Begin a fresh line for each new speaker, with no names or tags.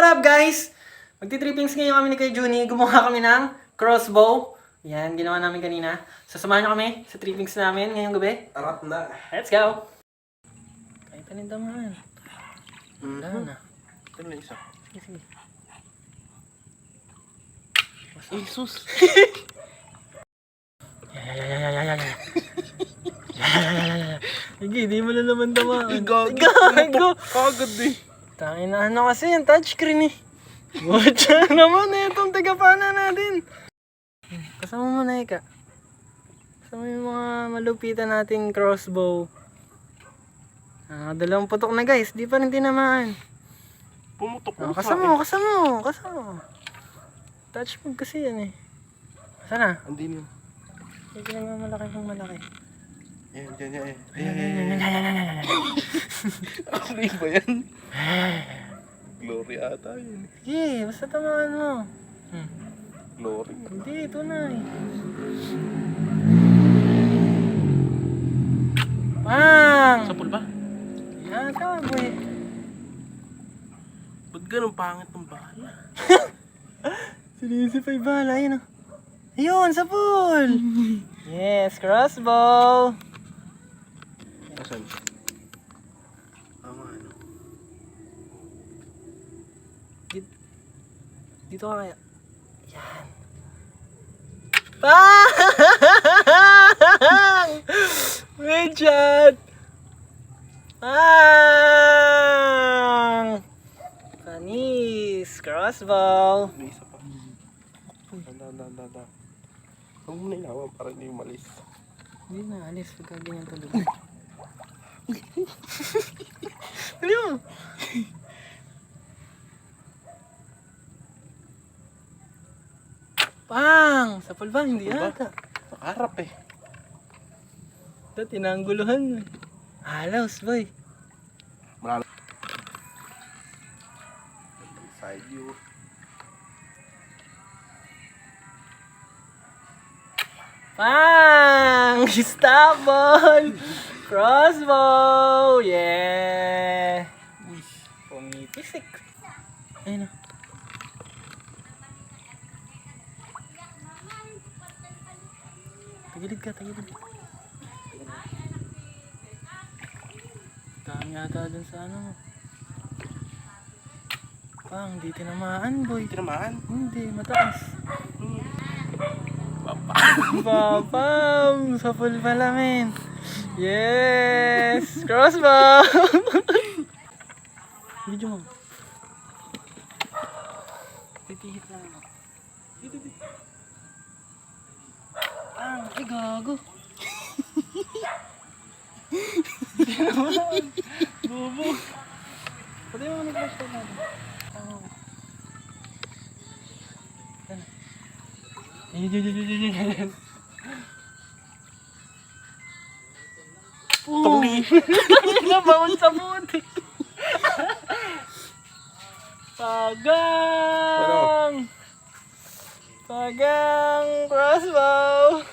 what up guys? Magti-trippings ngayon kami ni Kuya Juni. Gumawa kami ng crossbow. Yan, ginawa namin kanina. Sasamahan nyo kami sa trippings namin ngayong gabi.
Arap na.
Let's go! Kahit panindaman. Wala na.
Ito na isa.
Sige, sige.
Ay, sus!
Sige, di mo na naman tamaan.
Gago! Kagad eh.
Tangin na ano kasi yung touchscreen eh. Watcha naman eh, itong tagapana natin. Kasama mo na Ika. Kasama yung mga malupitan nating crossbow. Dalawang putok na guys, di pa rin tinamaan.
Pumutok mo sa
Kasama
akin.
mo. Touch mode kasi yan eh. Sana?
Hindi mo.
Hindi naman malaki kung malaki.
Ayan, dyan. Ayan. Ano ba yan? Glory ata yun.
Sige, basta tamaan mo.
Glory.
Hindi, ito na eh. Pang!
Sapul ba?
Yan, tama boy.
Ba't ganun pangit ng bahala?
Sinisipay bala, ayun oh. Ayun, sa pool! Yes, crossbow!
Asan? Tama ano?
Dito ka kaya. Yan. Pang! Medjad! Pang! Panis! Crossbow!
May isa pa. Danda. Huwag mo na inawan para hindi umalis.
Hindi na, alis. Pagka ganyan tulog. Dali mo! Pang! Sa pulbang, hindi
Pulba?
ata.
Nakaharap eh.
Ito, tinangguluhan. Halos, boy.
Marami. Side view.
Pang! Stop ball! Crossbow! Yeah! Pumipisik. Ayun na. Tagilid ka. Dami yata dun sa ano mo. Pang, di tinamaan boy.
Tinamaan.
Hindi, mataas. Babam! Sa full pala, men. Yes! Crossbow! Video mo. Titihit lang ako. Dito. Ay, gago. Hindi naman. Bobo. Pwede mo nag-flashlight natin. Ayun.
Tanggi.
Nabaon sa puti. Pagang crossbow.